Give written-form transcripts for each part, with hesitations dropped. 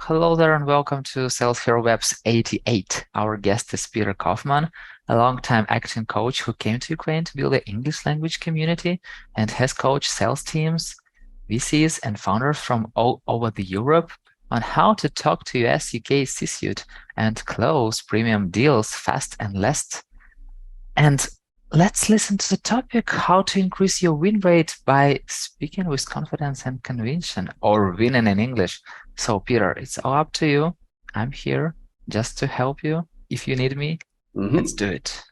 Hello there and welcome to SalesHero Web's 88. Our guest is Peter Kaufman, a longtime acting coach who came to Ukraine to build the English language community and has coached sales teams, VCs, and founders from all over the Europe on how to talk to US, UK C-suite and close premium deals fast and less. And let's listen to the topic, how to increase your win rate by speaking with confidence and conviction, or winning in English. So Peter, it's all up to you. I'm here just to help you. If you need me, let's do it.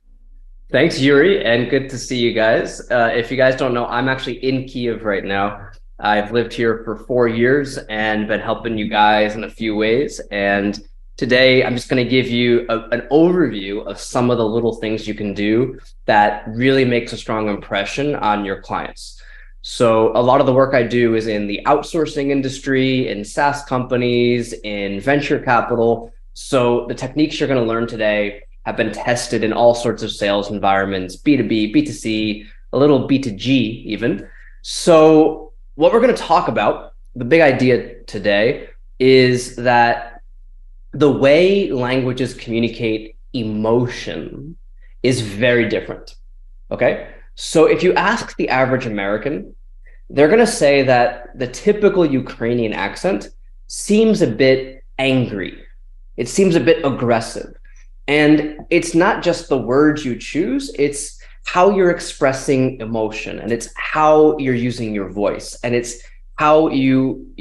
Thanks, Yuri, and good to see you guys. If you guys don't know, I'm actually in Kiev right now. I've lived here for 4 years and been helping you guys in a few ways. And today, I'm just going to give you an overview of some of the little things you can do that really makes a strong impression on your clients. So a lot of the work I do is in the outsourcing industry, in SaaS companies, in venture capital. So the techniques you're going to learn today have been tested in all sorts of sales environments, B2B, B2C, a little B2G even. So what we're going to talk about, the big idea today, is that the way languages communicate emotion is very different, okay? So if you ask the average American, they're going to say that the typical Ukrainian accent seems a bit angry. It seems a bit aggressive. And it's not just the words you choose, it's how you're expressing emotion, and it's how you're using your voice, and it's how you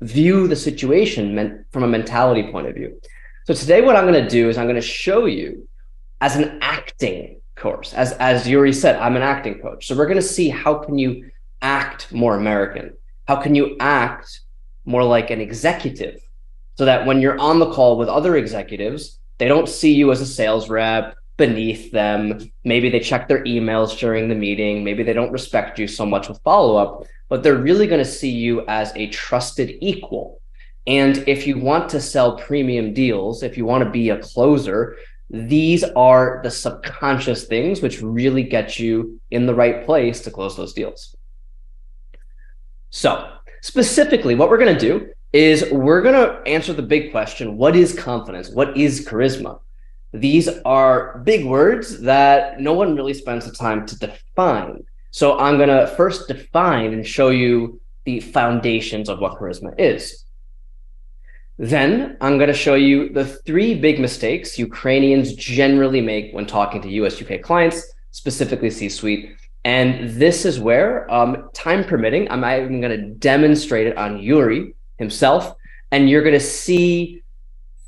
view the situation from a mentality point of view. So today what I'm going to do is I'm going to show you as an acting course. As Yuri said, I'm an acting coach. So we're going to see how can you act more American? How can you act more like an executive so that when you're on the call with other executives, they don't see you as a sales rep beneath them. Maybe they check their emails during the meeting. Maybe they don't respect you so much with follow-up, but they're really going to see you as a trusted equal. And if you want to sell premium deals, if you want to be a closer, these are the subconscious things which really get you in the right place to close those deals. So specifically, what we're going to do is we're going to answer the big question, what is confidence? What is charisma? These are big words that no one really spends the time to define. So I'm going to first define and show you the foundations of what charisma is. Then I'm going to show you the 3 big mistakes Ukrainians generally make when talking to US, UK clients, specifically C-suite. And this is where, time permitting, I'm even going to demonstrate it on Yuri himself. And you're going to see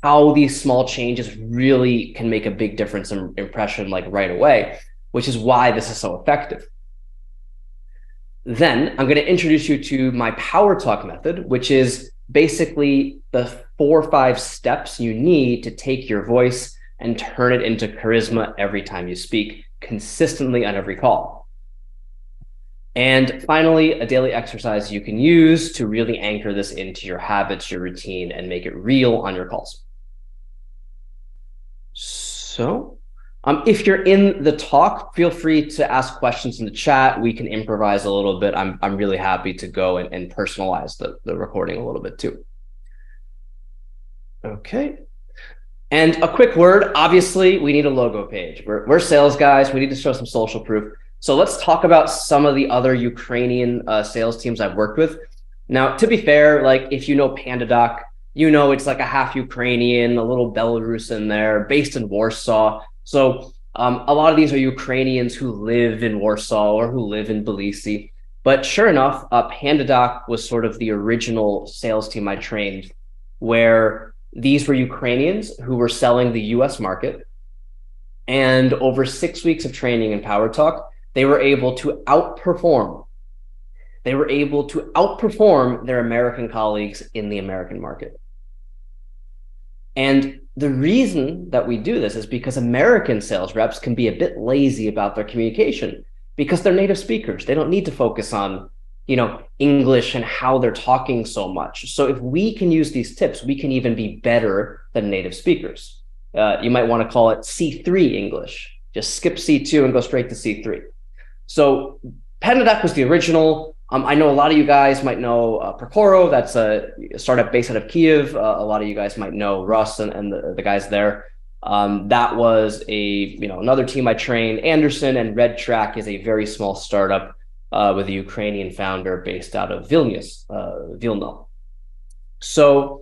how these small changes really can make a big difference in impression like right away, which is why this is so effective. Then I'm going to introduce you to my Power Talk method, which is basically the 4 or 5 steps you need to take your voice and turn it into charisma every time you speak, consistently on every call. And finally, a daily exercise you can use to really anchor this into your habits, your routine, and make it real on your calls. So if you're in the talk, feel free to ask questions in the chat. We can improvise a little bit. I'm really happy to go and personalize the recording a little bit too. Okay. And a quick word, obviously, we need a logo page. We're sales guys. We need to show some social proof. So let's talk about some of the other Ukrainian sales teams I've worked with. Now, to be fair, like if you know PandaDoc, you know it's like a half Ukrainian, a little Belarus in there, based in Warsaw. So a lot of these are Ukrainians who live in Warsaw or who live in Tbilisi. But sure enough, PandaDoc was sort of the original sales team I trained, where these were Ukrainians who were selling the US market. And over 6 weeks of training in Power Talk, they were able to outperform. They were able to outperform their American colleagues in the American market. And the reason that we do this is because American sales reps can be a bit lazy about their communication because they're native speakers. They don't need to focus on, English and how they're talking so much. So if we can use these tips, we can even be better than native speakers. You might want to call it C3 English. Just skip C2 and go straight to C3. So PandaDoc was the original. I know a lot of you guys might know Procoro. That's a startup based out of Kiev. A lot of you guys might know Russ and the guys there. That was another team I trained. Anderson and Red Track is a very small startup with a Ukrainian founder based out of Vilna. So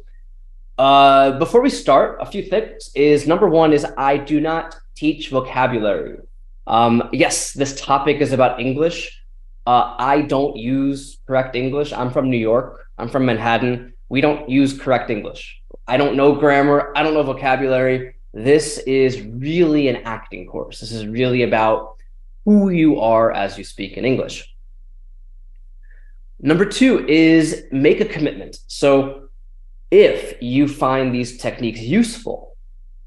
before we start, a few things is number one is I do not teach vocabulary. Yes, this topic is about English. I don't use correct English. I'm from New York. I'm from Manhattan. We don't use correct English. I don't know grammar. I don't know vocabulary. This is really an acting course. This is really about who you are as you speak in English. Number two is make a commitment. So if you find these techniques useful,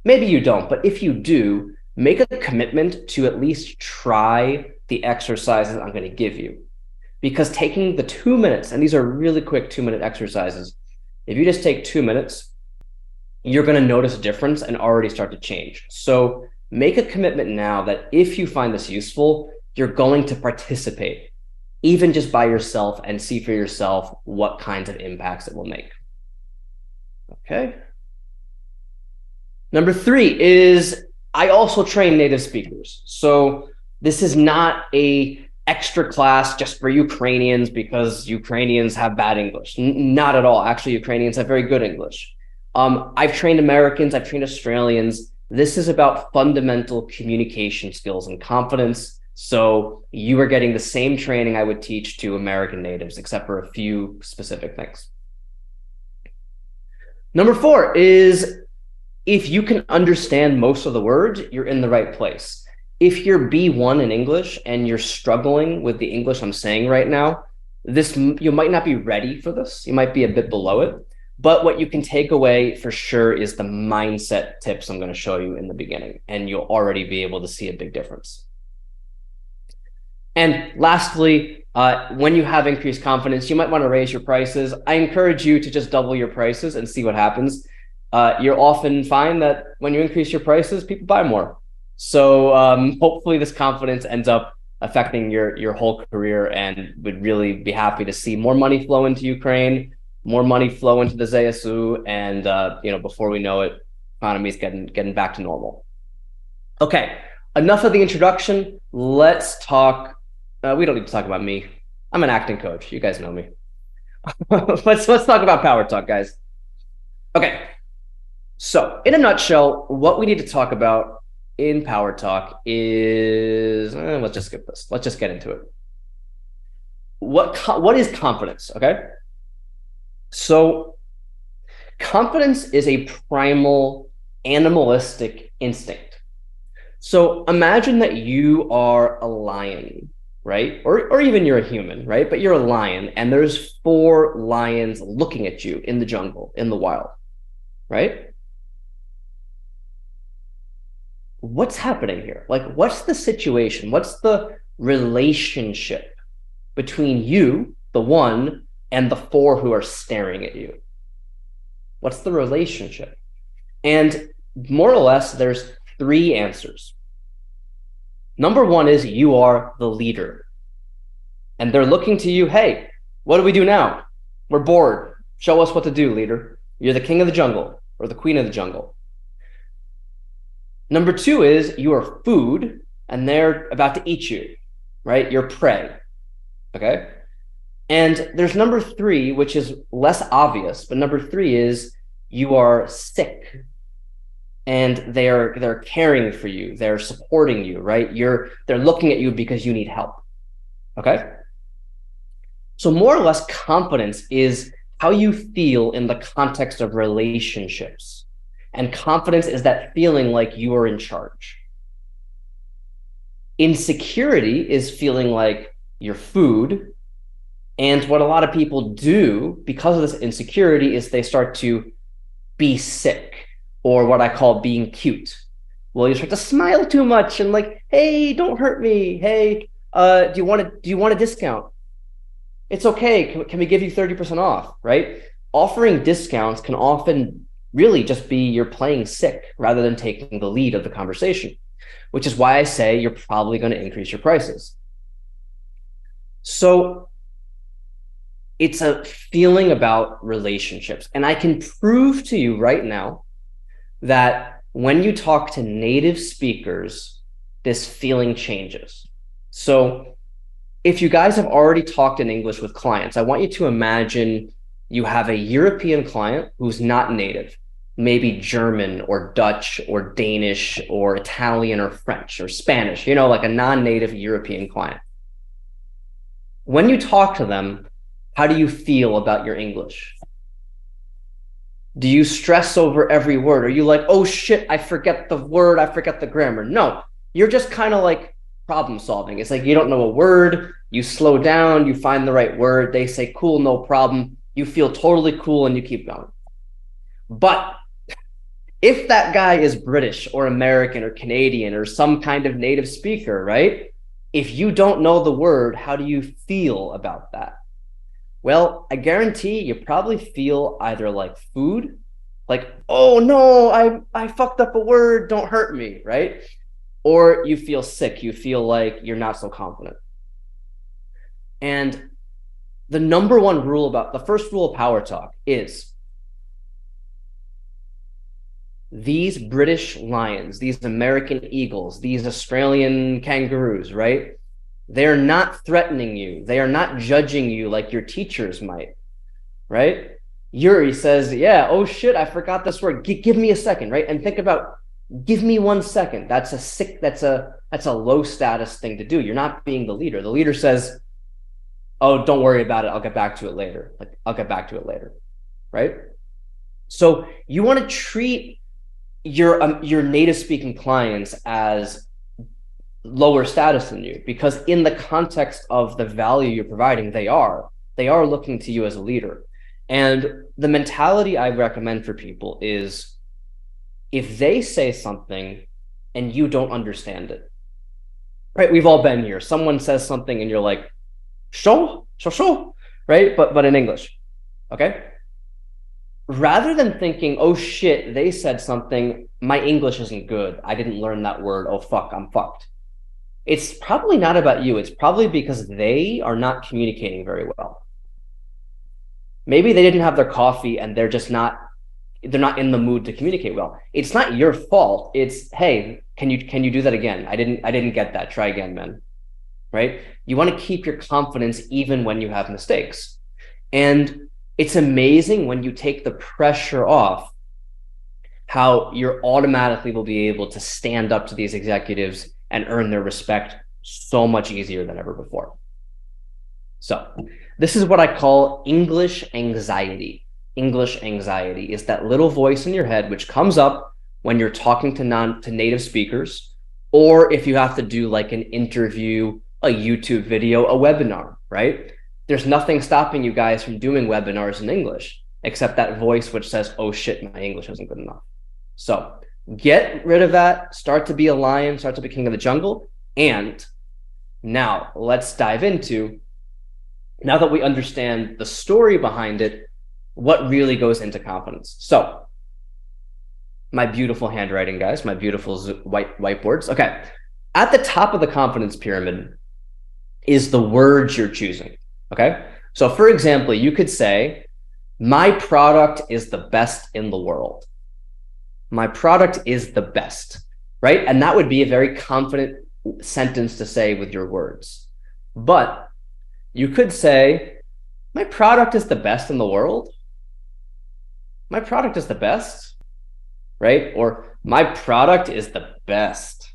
maybe you don't, but if you do, make a commitment to at least try the exercises I'm going to give you. Because taking the 2 minutes, and these are really quick 2-minute exercises, if you just take 2 minutes, you're going to notice a difference and already start to change. So make a commitment now that if you find this useful, you're going to participate, even just by yourself, and see for yourself what kinds of impacts it will make. Okay. Number three is I also train native speakers. So this is not a extra class just for Ukrainians because Ukrainians have bad English. Not at all. Actually, Ukrainians have very good English. I've trained Americans, I've trained Australians. This is about fundamental communication skills and confidence. So you are getting the same training I would teach to American natives, except for a few specific things. Number four is if you can understand most of the words, you're in the right place. If you're B1 in English and you're struggling with the English I'm saying right now, you might not be ready for this. You might be a bit below it. But what you can take away for sure is the mindset tips I'm going to show you in the beginning, and you'll already be able to see a big difference. And lastly, when you have increased confidence, you might want to raise your prices. I encourage you to just double your prices and see what happens. You'll often find that when you increase your prices, people buy more. So hopefully this confidence ends up affecting your whole career, and would really be happy to see more money flow into Ukraine, more money flow into the ZSU, and before we know it, economy is getting back to normal. Okay, enough of the introduction. Let's talk. We don't need to talk about me. I'm an acting coach. You guys know me. let's talk about Power Talk, guys. Okay. So in a nutshell, what we need to talk about in Power Talk is, let's just skip this. Let's just get into it. What is confidence? Okay. So confidence is a primal animalistic instinct. So imagine that you are a lion, right? Or even you're a human, right? But you're a lion, and there's 4 lions looking at you in the jungle, in the wild, right? What's happening here? Like, what's the situation? What's the relationship between you, the one, and the 4 who are staring at you? What's the relationship? And more or less, there's 3 answers. Number 1 is you are the leader. And they're looking to you, hey, what do we do now? We're bored. Show us what to do, leader. You're the king of the jungle, or the queen of the jungle. Number 2 is you are food, and they're about to eat you, right? You're prey, okay? And there's number 3, which is less obvious, but number 3 is you are sick, and they're caring for you, they're supporting you, right? They're looking at you because you need help, okay? So more or less, confidence is how you feel in the context of relationships. And confidence is that feeling like you are in charge. Insecurity is feeling like you're food. And what a lot of people do because of this insecurity is they start to be sick, or what I call being cute. Well, you start to smile too much and like, hey, don't hurt me. Hey, do you want a discount? It's okay. Can we give you 30% off, right? Offering discounts can often really just be you're playing sick rather than taking the lead of the conversation, which is why I say you're probably going to increase your prices. So It's a feeling about relationships. And I can prove to you right now that when you talk to native speakers, this feeling changes. So if you guys have already talked in English with clients, I want you to imagine you have a European client who's not native, maybe German or Dutch or Danish or Italian or French or Spanish, you know, like a non-native European client. When you talk to them, how do you feel about your English? Do you stress over every word? Are you like, oh shit, I forget the word, I forget the grammar? No, you're just kind of like problem solving. It's like you don't know a word, you slow down, you find the right word, they say cool, no problem, you feel totally cool and you keep going. But if that guy is British or American or Canadian or some kind of native speaker, right? If you don't know the word, how do you feel about that? Well, I guarantee you probably feel either like food, like, oh no, I fucked up a word, don't hurt me, right? Or you feel sick, you feel like you're not so confident. And the number one rule about, the first rule of Power Talk is these British lions, these American eagles, these Australian kangaroos, right? They're not threatening you. They are not judging you like your teachers might, right? Yuri says, yeah, oh shit, I forgot this word. Give me a second, right? And think about, give me 1 second. That's a low status thing to do. You're not being the leader. The leader says, oh, don't worry about it. I'll get back to it later. Like, I'll get back to it later, right? So you want to treat your native speaking clients as lower status than you, because in the context of the value you're providing, they are looking to you as a leader. And the mentality I recommend for people is, if they say something and you don't understand it, right? We've all been here. Someone says something and you're like, show, right? But in English, okay? Rather than thinking, oh shit, they said something, my English isn't good, I didn't learn that word, oh fuck, I'm fucked. It's probably not about you. It's probably because they are not communicating very well. Maybe they didn't have their coffee and they're not in the mood to communicate well. It's not your fault. It's, hey, can you do that again? I didn't get that. Try again, man. Right? You want to keep your confidence even when you have mistakes. And it's amazing when you take the pressure off, how you're automatically will be able to stand up to these executives and earn their respect so much easier than ever before. So this is what I call English anxiety. English anxiety is that little voice in your head which comes up when you're talking to native speakers, or if you have to do like an interview, a YouTube video, a webinar, right? There's nothing stopping you guys from doing webinars in English, except that voice which says, oh shit, my English isn't good enough. So get rid of that, start to be a lion, start to be king of the jungle. And now let's dive into, now that we understand the story behind it, what really goes into confidence. So my beautiful handwriting, guys, my beautiful whiteboards. Okay. At the top of the confidence pyramid is the words you're choosing. Okay. So for example, you could say, my product is the best in the world. My product is the best, right? And that would be a very confident sentence to say with your words. But you could say, my product is the best in the world. My product is the best, right? Or my product is the best.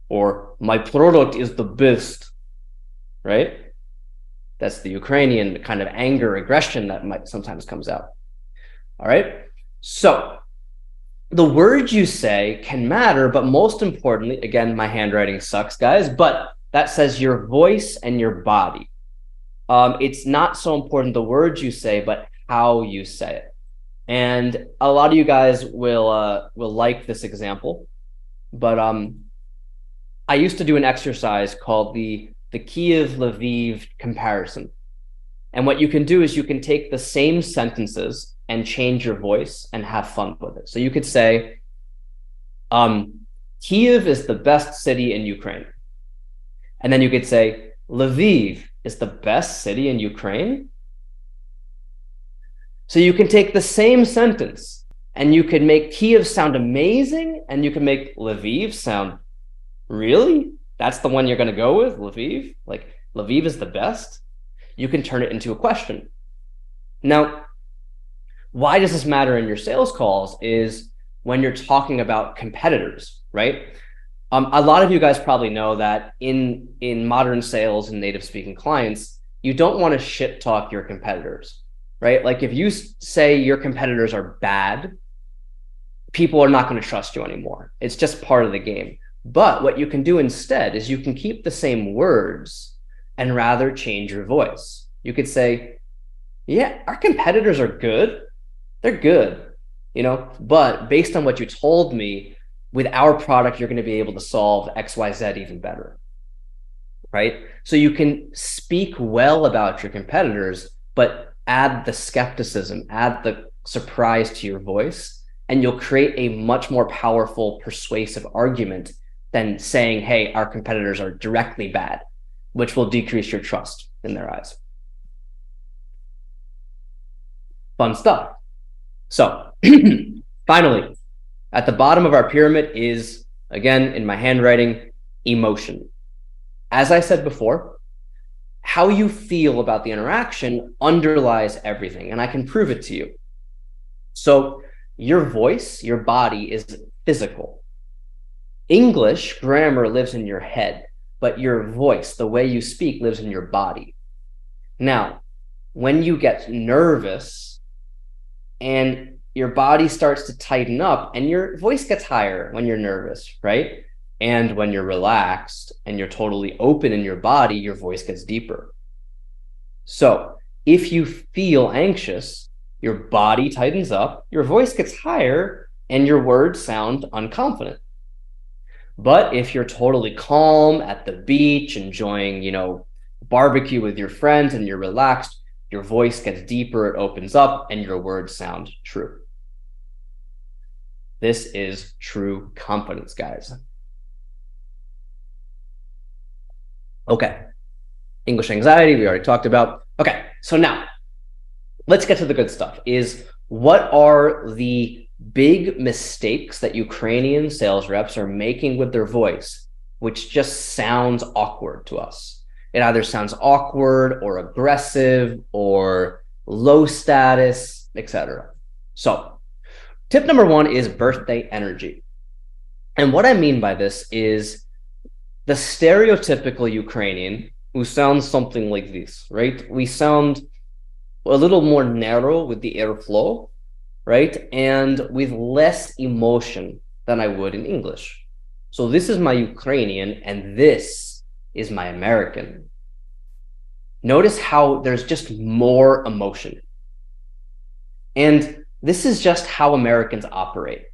Or my product is the best, right? That's the Ukrainian kind of anger, aggression that might sometimes comes out. All right. So the words you say can matter, but most importantly, again, my handwriting sucks, guys, but that says your voice and your body. It's not so important the words you say, but how you say it. And a lot of you guys will like this example, but I used to do an exercise called the Kiev-Lviv comparison. And what you can do is you can take the same sentences and change your voice and have fun with it. So you could say, Kiev is the best city in Ukraine. And then you could say, Lviv is the best city in Ukraine. So you can take the same sentence and you could make Kiev sound amazing and you can make Lviv sound, really? That's the one you're going to go with, Lviv? Like, Lviv is the best? You can turn it into a question. Now, why does this matter in your sales calls is when you're talking about competitors, right? A lot of you guys probably know that in modern sales and native speaking clients, you don't want to shit talk your competitors, right? Like if you say your competitors are bad, people are not going to trust you anymore. It's just part of the game. But what you can do instead is you can keep the same words and rather change your voice. You could say, yeah, our competitors are good. They're good, you know, but based on what you told me, with our product, you're going to be able to solve XYZ even better, right? So you can speak well about your competitors, but add the skepticism, add the surprise to your voice, and you'll create a much more powerful, persuasive argument than saying, hey, our competitors are directly bad, which will decrease your trust in their eyes. Fun stuff. So finally, at the bottom of our pyramid is, again, in my handwriting, emotion. As I said before, how you feel about the interaction underlies everything, and I can prove it to you. So your voice, your body is physical. English grammar lives in your head, but your voice, the way you speak, lives in your body. Now, when you get nervous and your body starts to tighten up and your voice gets higher when you're nervous, right? And when you're relaxed and you're totally open in your body, your voice gets deeper. So if you feel anxious, your body tightens up, your voice gets higher, and your words sound unconfident. But if you're totally calm at the beach, enjoying, you know, barbecue with your friends and you're relaxed, your voice gets deeper, it opens up, and your words sound true. This is true confidence, guys. Okay. English anxiety, we already talked about. Okay, so now let's get to the good stuff. Is what are the big mistakes that Ukrainian sales reps are making with their voice, which just sounds awkward to us? It either sounds awkward or aggressive or low status, etc. So tip number one is birthday energy. And what I mean by this is the stereotypical Ukrainian who sounds something like this, right? We sound a little more narrow with the airflow, right? And with less emotion than I would in English. So this is my Ukrainian and this is my American. Notice how there's just more emotion. And this is just how Americans operate.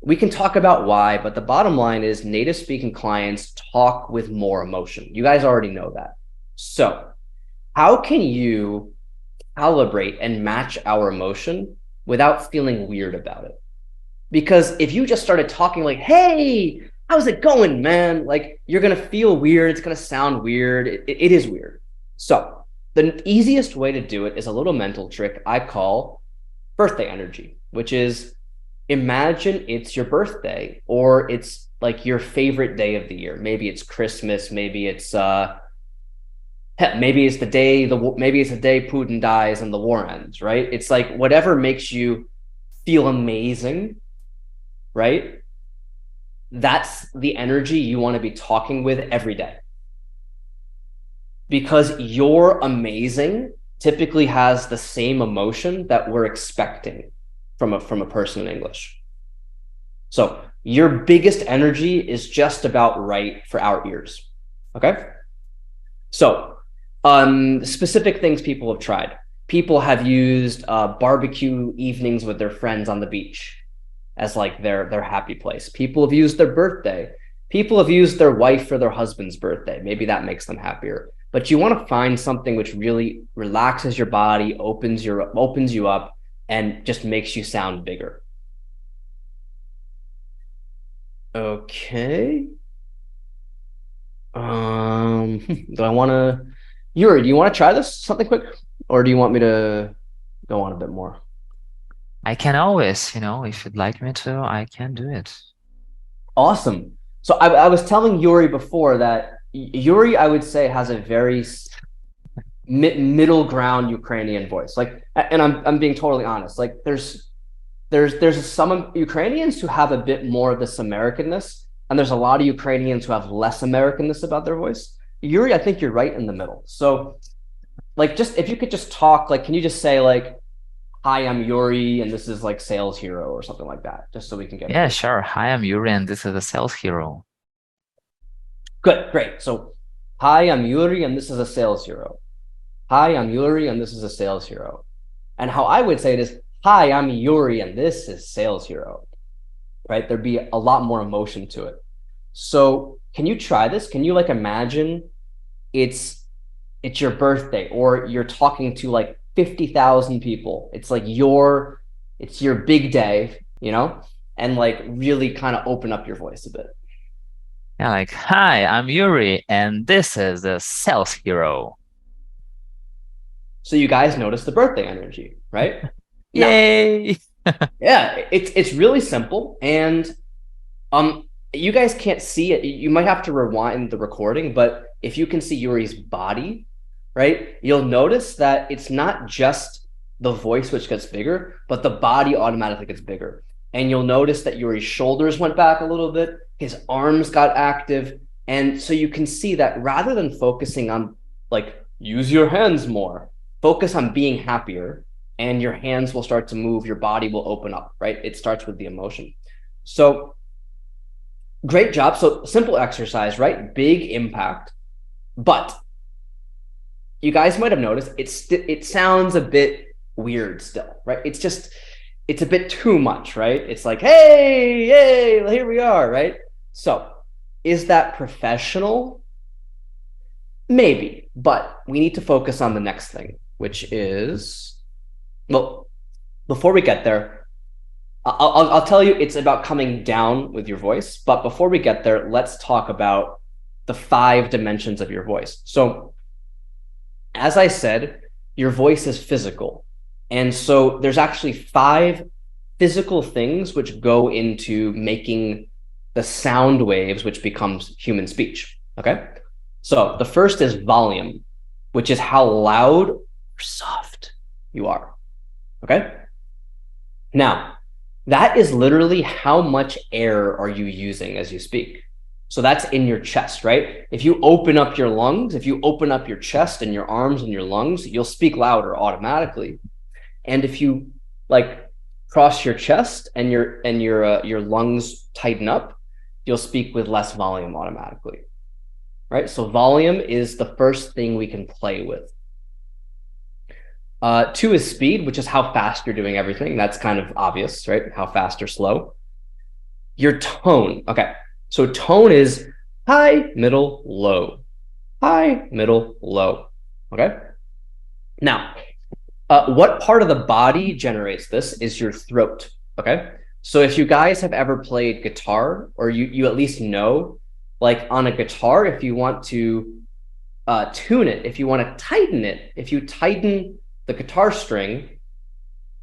We can talk about why, but the bottom line is native speaking clients talk with more emotion. You guys already know that. So how can you calibrate and match our emotion without feeling weird about it? Because if you just started talking like, hey, how's it going, man? Like, you're going to feel weird. It's going to sound weird. It is weird. So the easiest way to do it is a little mental trick I call birthday energy, which is imagine it's your birthday or it's like your favorite day of the year. Maybe it's Christmas. Maybe it's maybe it's the day Putin dies and the war ends, right? It's like whatever makes you feel amazing, right? That's the energy you want to be talking with every day. Because you're amazing typically has the same emotion that we're expecting from a person in English. So your biggest energy is just about right for our ears. Okay? So specific things people have tried. People have used barbecue evenings with their friends on the beach as like their happy place. People have used their birthday. People have used their wife for their husband's birthday. Maybe that makes them happier. But you want to find something which really relaxes your body, opens you up, and just makes you sound bigger. Okay. Do I want to Yuri, do you want to try this something quick, or do you want me to go on a bit more? I can always, if you'd like me to, I can do it. Awesome. So I was telling Yuri before that Yuri, I would say, has a very middle ground Ukrainian voice. Like, and I'm being totally honest. Like, there's some Ukrainians who have a bit more of this Americanness, and there's a lot of Ukrainians who have less Americanness about their voice. Yuri, I think you're right in the middle. So, like, just if you could just talk, like, can you just say like, "Hi, I'm Yuri, and this is like SalesHero" or something like that, just so we can get Yeah, sure. Hi, I'm Yuri, and this is a SalesHero. Good, great. So, hi, I'm Yuri, and this is a SalesHero. Hi, I'm Yuri, and this is a SalesHero. And how I would say it is, "Hi, I'm Yuri, and this is SalesHero." Right? There'd be a lot more emotion to it. So, can you try this? Can you like imagine it's your birthday, or you're talking to like 50,000 people. It's like it's your big day, and like really kind of open up your voice a bit. Yeah, like, hi, I'm Yuri, and this is the SalesHero. So you guys notice the birthday energy, right? Yay! Yeah, it's really simple, and you guys can't see it. You might have to rewind the recording, but if you can see Yuri's body, right, you'll notice that it's not just the voice which gets bigger, but the body automatically gets bigger. And you'll notice that Yuri's shoulders went back a little bit, his arms got active. And so you can see that rather than focusing on like, use your hands more, focus on being happier, and your hands will start to move, your body will open up, right? It starts with the emotion. So great job. So simple exercise, right? Big impact, but you guys might have noticed it sounds a bit weird still, right? It's a bit too much, right? It's like, hey, here we are, right? So is that professional? Maybe, but we need to focus on the next thing, which is, well, before we get there, I'll tell you it's about coming down with your voice. But before we get there, let's talk about the 5 dimensions of your voice. So as I said, your voice is physical. And so there's actually 5 physical things which go into making the sound waves, which becomes human speech. Okay. So the first is volume, which is how loud or soft you are. Okay. Now, that is literally how much air are you using as you speak. So that's in your chest, right? If you open up your lungs, if you open up your chest and your arms and your lungs, you'll speak louder automatically. And if you like cross your chest and your lungs tighten up, you'll speak with less volume automatically, right? So volume is the first thing we can play with. 2 is speed, which is how fast you're doing everything. That's kind of obvious, right? How fast or slow. Your tone. Okay. So tone is high, middle, low. High, middle, low. Okay. Now, what part of the body generates this is your throat. Okay. So if you guys have ever played guitar, or you at least know, like on a guitar, if you want to tune it, if you want to tighten it, if you tighten the guitar string,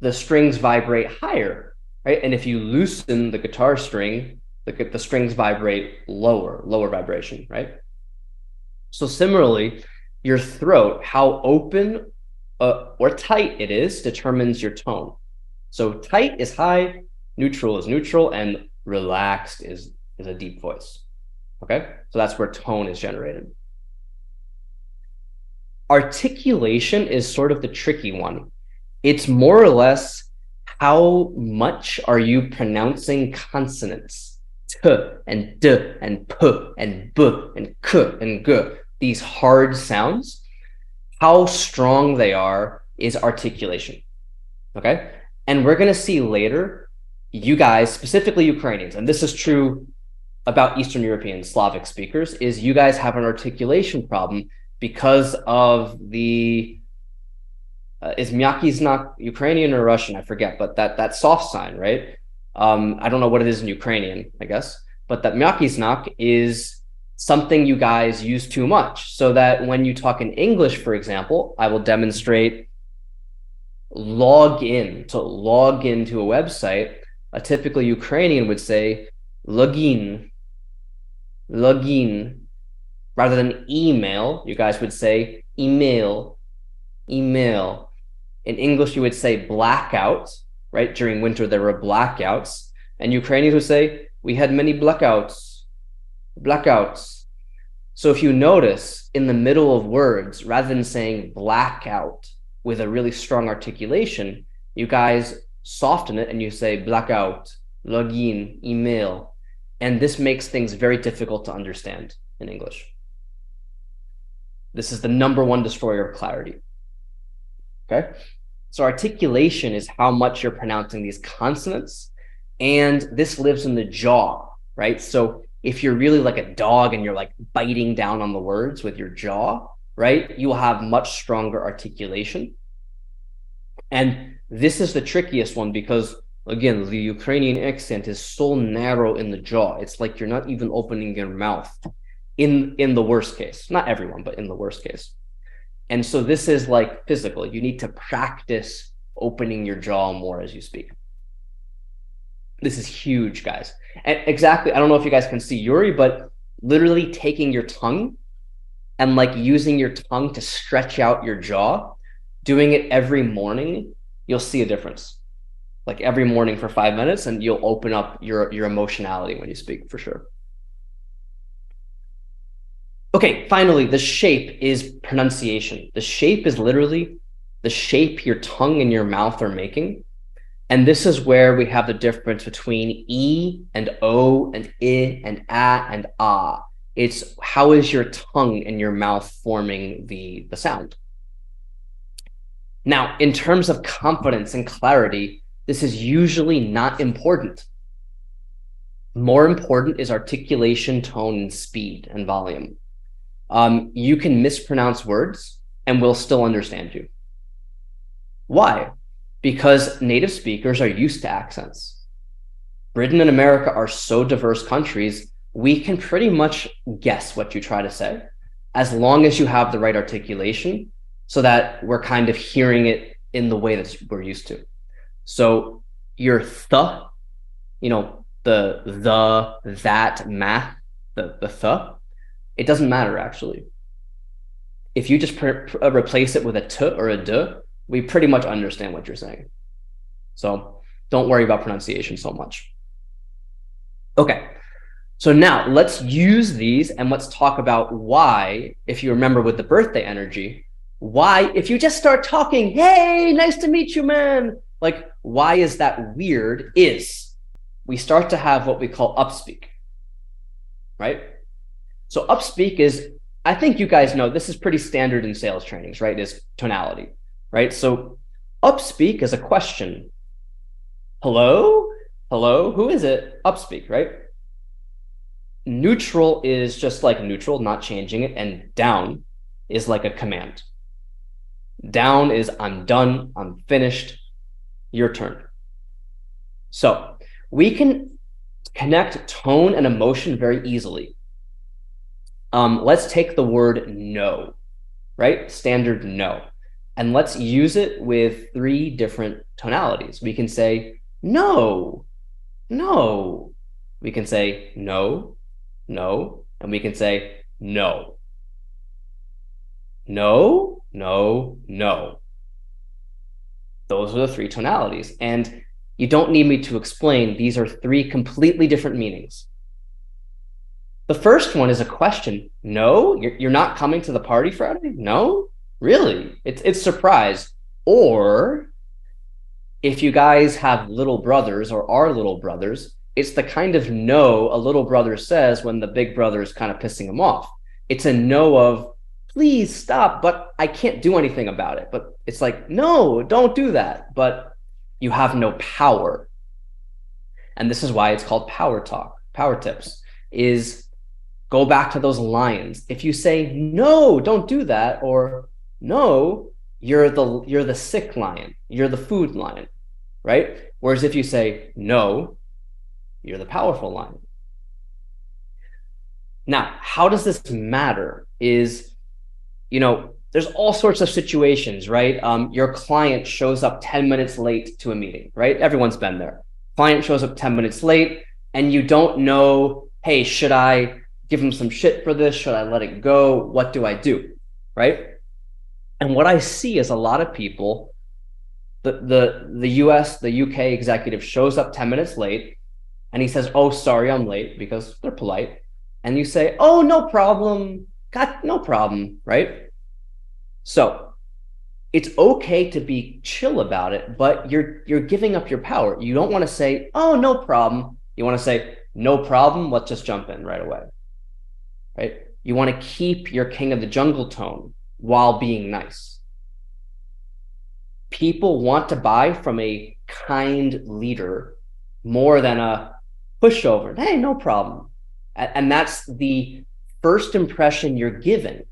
the strings vibrate higher, right? And if you loosen the guitar string, the strings vibrate lower vibration, right? So similarly, your throat, how open or tight it is determines your tone. So tight is high, neutral is neutral, and relaxed is a deep voice. Okay, so that's where tone is generated. Articulation is sort of the tricky one. It's more or less how much are you pronouncing consonants, t and d and p and b and k and g, these hard sounds. How strong they are is articulation. Okay, and we're going to see later, you guys, specifically Ukrainians, and this is true about Eastern European Slavic speakers, is you guys have an articulation problem because of the is myaky znak Ukrainian or Russian? I forget, but that soft sign, right? I don't know what it is in Ukrainian, I guess, but that myaky znak is something you guys use too much, so that when you talk in English, for example, I will demonstrate log in. To log into a website, a typical Ukrainian would say login, login. Rather than email, you guys would say email, email. In English, you would say blackout, right? During winter, there were blackouts. And Ukrainians would say, we had many blackouts, blackouts. So if you notice, in the middle of words, rather than saying blackout with a really strong articulation, you guys soften it and you say blackout, login, email. And this makes things very difficult to understand in English. This is the #1 destroyer of clarity. Okay? So articulation is how much you're pronouncing these consonants, and this lives in the jaw, right? So if you're really like a dog and you're like biting down on the words with your jaw, right, you will have much stronger articulation. And this is the trickiest one because, again, the Ukrainian accent is so narrow in the jaw. It's like you're not even opening your mouth in the worst case. Not everyone, but in the worst case. And so this is like physical. You need to practice opening your jaw more as you speak. This is huge, guys. And exactly, I don't know if you guys can see Yuri, but literally taking your tongue and like using your tongue to stretch out your jaw, doing it every morning, you'll see a difference. Like every morning for 5 minutes, and you'll open up your emotionality when you speak, for sure. Okay, finally, the shape is pronunciation. The shape is literally the shape your tongue and your mouth are making. And this is where we have the difference between E and O and I and A and Ah. It's how is your tongue and your mouth forming the sound. Now, in terms of confidence and clarity, this is usually not important. More important is articulation, tone, and speed and volume. You can mispronounce words and we'll still understand you. Why? Because native speakers are used to accents. Britain and America are so diverse countries, we can pretty much guess what you try to say, as long as you have the right articulation, so that we're kind of hearing it in the way that we're used to. So your th, you know, the, that, math, the th, it doesn't matter, actually. If you just replace it with a t or a d, we pretty much understand what you're saying. So don't worry about pronunciation so much. Okay, so now let's use these and let's talk about why, if you remember with the birthday energy, why, if you just start talking, hey, nice to meet you, man, like, why is that weird? Is we start to have what we call upspeak, right? So upspeak is, I think you guys know, this is pretty standard in sales trainings, right? Is tonality, right? So upspeak is a question. Hello? Hello? Who is it? Upspeak, right? Neutral is just like neutral, not changing it. And down is like a command. Down is I'm done, I'm finished, your turn. So we can connect tone and emotion very easily. Let's take the word no, right? Standard no. And let's use it with 3 different tonalities. We can say no, no. We can say no, no. And we can say no. No, no, no. Those are the 3 tonalities. And you don't need me to explain. These are 3 completely different meanings. The first one is a question. No, you're not coming to the party Friday? No, really? It's surprise. Or if you guys have little brothers or are little brothers, it's the kind of no a little brother says when the big brother is kind of pissing him off. It's a no of, please stop, but I can't do anything about it. But it's like, no, don't do that. But you have no power. And this is why it's called power talk. Power tips is go back to those lions. If you say, no, don't do that, or no, you're the sick lion, you're the food lion, right? Whereas if you say, no, you're the powerful lion. Now, how does this matter is, there's all sorts of situations, right? Your client shows up 10 minutes late to a meeting, right? Everyone's been there. Client shows up 10 minutes late and you don't know, hey, should I give him some shit for this? Should I let it go? What do I do? Right? And what I see is a lot of people, the US, the UK executive shows up 10 minutes late and he says, oh, sorry, I'm late, because they're polite. And you say, oh, no problem. God, no problem, right? So it's okay to be chill about it, but you're giving up your power. You don't want to say, oh, no problem. You want to say, no problem, let's just jump in right away, right? You want to keep your king of the jungle tone while being nice. People want to buy from a kind leader more than a pushover. Hey, no problem. And that's the first impression you're given,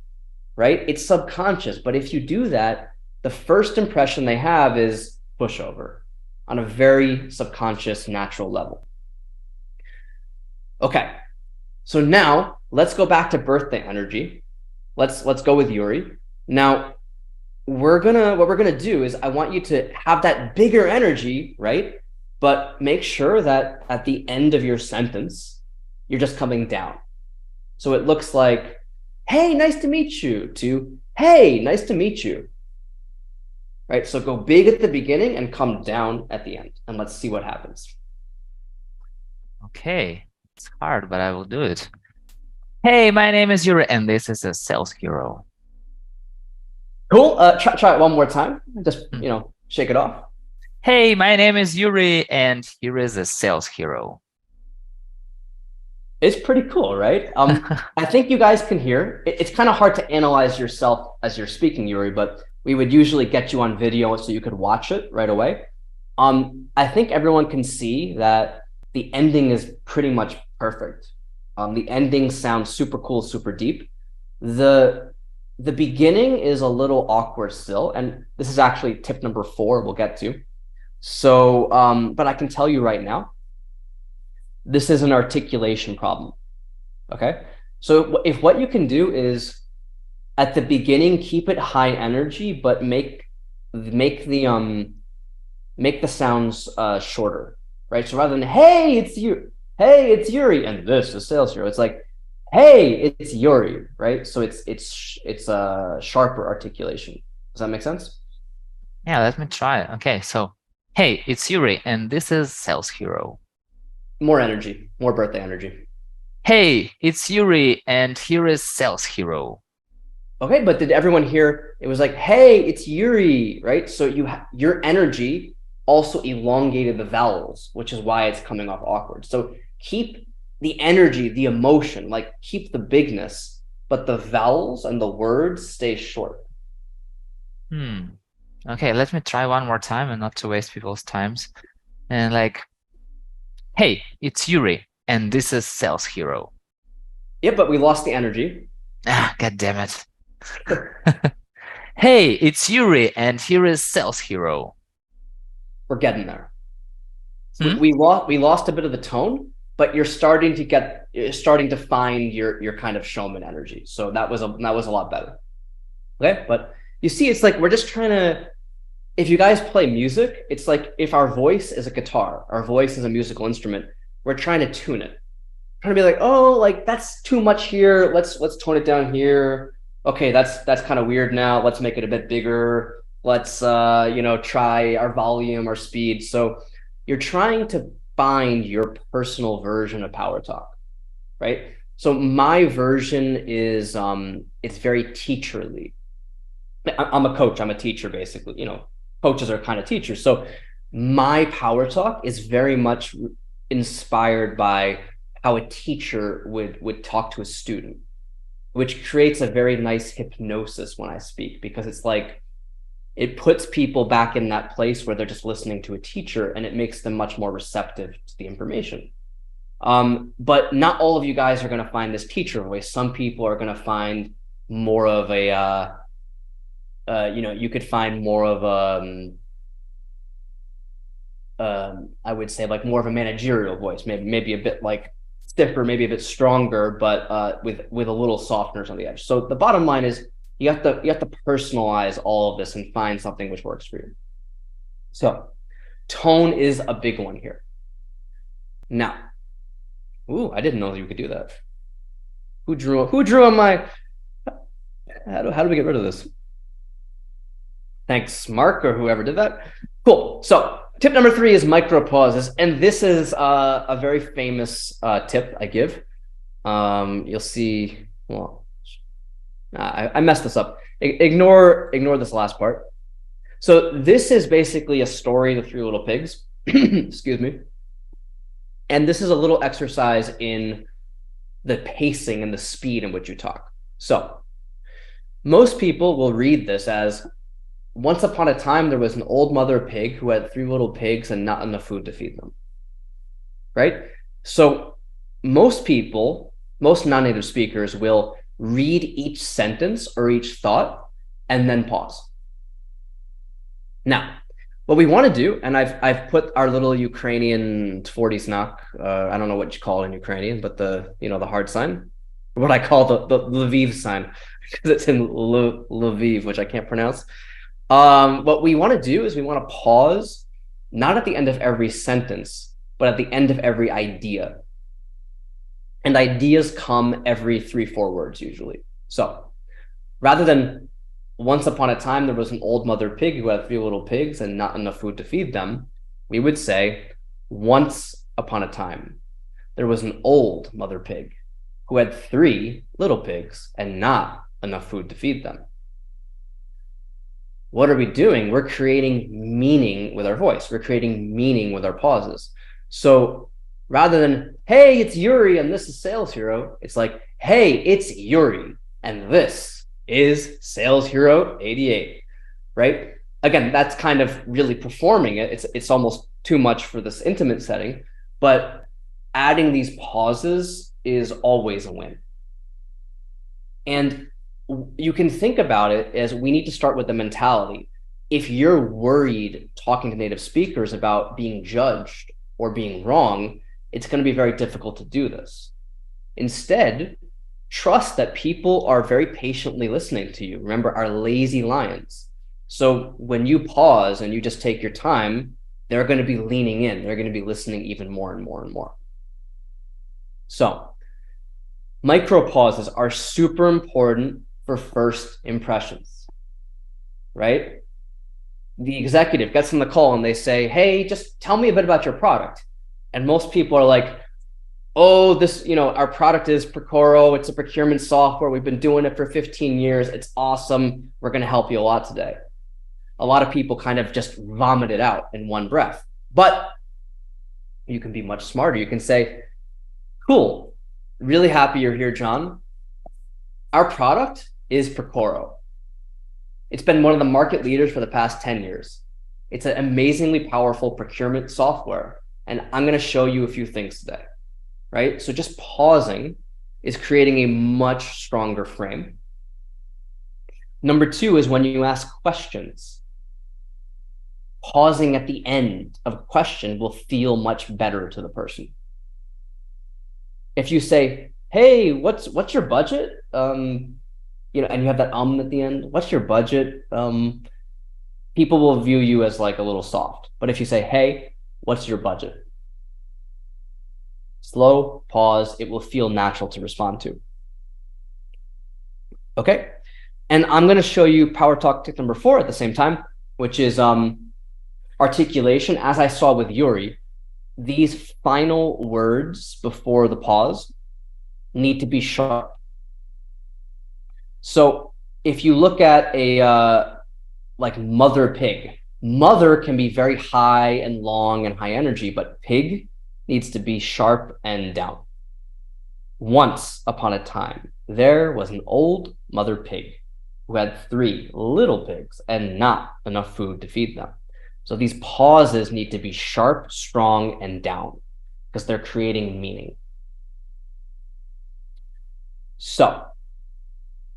right? It's subconscious, but if you do that, the first impression they have is pushover on a very subconscious, natural level. Okay, so now let's go back to birthday energy. Let's go with Yuri. Now, what we're gonna do is I want you to have that bigger energy, right? But make sure that at the end of your sentence, you're just coming down. So it looks like, hey, nice to meet you, to, hey, nice to meet you. Right? So go big at the beginning and come down at the end. And let's see what happens. Okay, it's hard, but I will do it. Hey, my name is Yuri, and this is a SalesHero. Cool. Try it one more time. Just, shake it off. Hey, my name is Yuri, and here is a SalesHero. It's pretty cool, right? I think you guys can hear. It's kind of hard to analyze yourself as you're speaking, Yuri, but we would usually get you on video so you could watch it right away. I think everyone can see that the ending is pretty much perfect. The ending sounds super cool, super deep. The beginning is a little awkward still, and this is actually tip number 4 we'll get to. So, but I can tell you right now, this is an articulation problem, okay? So if what you can do is at the beginning, keep it high energy, but make the sounds shorter, right? So rather than, hey, it's you, hey, it's Yuri, and this is SalesHero, it's like, hey, it's Yuri, right? So it's a sharper articulation. Does that make sense? Yeah, let me try. Okay, so, hey, it's Yuri, and this is SalesHero. More energy, more birthday energy. Hey, it's Yuri, and here is SalesHero. Okay, but did everyone hear? It was like, hey, it's Yuri, right? So your energy also elongated the vowels, which is why it's coming off awkward. So keep the energy, the emotion, like keep the bigness, but the vowels and the words stay short. Okay, let me try one more time and not to waste people's times. And like, hey, it's Yuri, and this is SalesHero. Yeah, but we lost the energy. Ah, God damn it. Hey, it's Yuri, and here is SalesHero. We're getting there. We lost a bit of the tone, but you're starting to find your kind of showman energy. So that was a lot better. Okay, but you see, it's like we're just trying to. If you guys play music, it's like if our voice is a guitar, our voice is a musical instrument, we're trying to tune it. Trying to be like, oh, like that's too much here. Let's tone it down here. Okay, that's kind of weird now. Let's make it a bit bigger. Let's try our volume, our speed. So you're trying to find your personal version of power talk, right? So my version is it's very teacherly. I'm a coach, I'm a teacher, basically. Coaches are kind of teachers. So my power talk is very much inspired by how a teacher would talk to a student, which creates a very nice hypnosis when I speak, because it's like it puts people back in that place where they're just listening to a teacher, and it makes them much more receptive to the information. But not all of you guys are going to find this teacher voice. Some people are going to find more of a you could find more of I would say like more of a managerial voice, maybe a bit like stiffer, maybe a bit stronger, but with a little softeners on the edge. So the bottom line is you have to personalize all of this and find something which works for you. So tone is a big one here. Now, I didn't know that you could do that. Who drew on my, how do we get rid of this? Thanks, Mark, or whoever did that. Cool. So tip number 3 is micropauses. And this is a very famous tip I give. You'll see, well, I messed this up. Ignore this last part. So this is basically a story of the 3 little pigs. Excuse me. And this is a little exercise in the pacing and the speed in which you talk. So most people will read this as, once upon a time, there was an old mother pig who had 3 little pigs and not enough food to feed them. Right? So most people, most non-native speakers will read each sentence or each thought and then pause. Now, what we want to do, and I've put our little Ukrainian 40 znak, I don't know what you call it in Ukrainian, but the hard sign, what I call the Lviv sign, because it's in Lviv, which I can't pronounce. What we want to do is we want to pause, not at the end of every sentence, but at the end of every idea. And ideas come every 3-4 words usually. So rather than, once upon a time, there was an old mother pig who had 3 little pigs and not enough food to feed them, we would say, once upon a time, there was an old mother pig who had 3 little pigs and not enough food to feed them. What are we doing? We're creating meaning with our voice. We're creating meaning with our pauses. So rather than, hey, it's Yuri and this is SalesHero, it's like, hey, it's Yuri and this is SalesHero 88, right? Again, that's kind of really performing it. It's almost too much for this intimate setting, but adding these pauses is always a win. And you can think about it as, we need to start with the mentality. If you're worried talking to native speakers about being judged or being wrong, it's going to be very difficult to do this. Instead, trust that people are very patiently listening to you. Remember, our lazy lions. So when you pause and you just take your time, they're going to be leaning in. They're going to be listening even more and more and more. So micropauses are super important for first impressions, right? The executive gets on the call and they say, hey, just tell me a bit about your product. And most people are like, oh, this, our product is Procoro. It's a procurement software. We've been doing it for 15 years. It's awesome. We're going to help you a lot today. A lot of people kind of just vomit it out in one breath. But you can be much smarter. You can say, cool, really happy you're here, John. Our product is Procoro. It's been one of the market leaders for the past 10 years. It's an amazingly powerful procurement software. And I'm going to show you a few things today. Right? So just pausing is creating a much stronger frame. Number 2 is when you ask questions. Pausing at the end of a question will feel much better to the person. If you say, hey, what's your budget? And you have that at the end, what's your budget? People will view you as like a little soft. But if you say, hey, what's your budget? Slow, pause, it will feel natural to respond to. Okay. And I'm going to show you Power Talk tip number 4 at the same time, which is articulation. As I saw with Yuri, these final words before the pause need to be sharp. So if you look at a like mother pig, mother can be very high and long and high energy, but pig needs to be sharp and down. Once upon a time, there was an old mother pig who had 3 little pigs and not enough food to feed them. So these pauses need to be sharp, strong, and down because they're creating meaning. So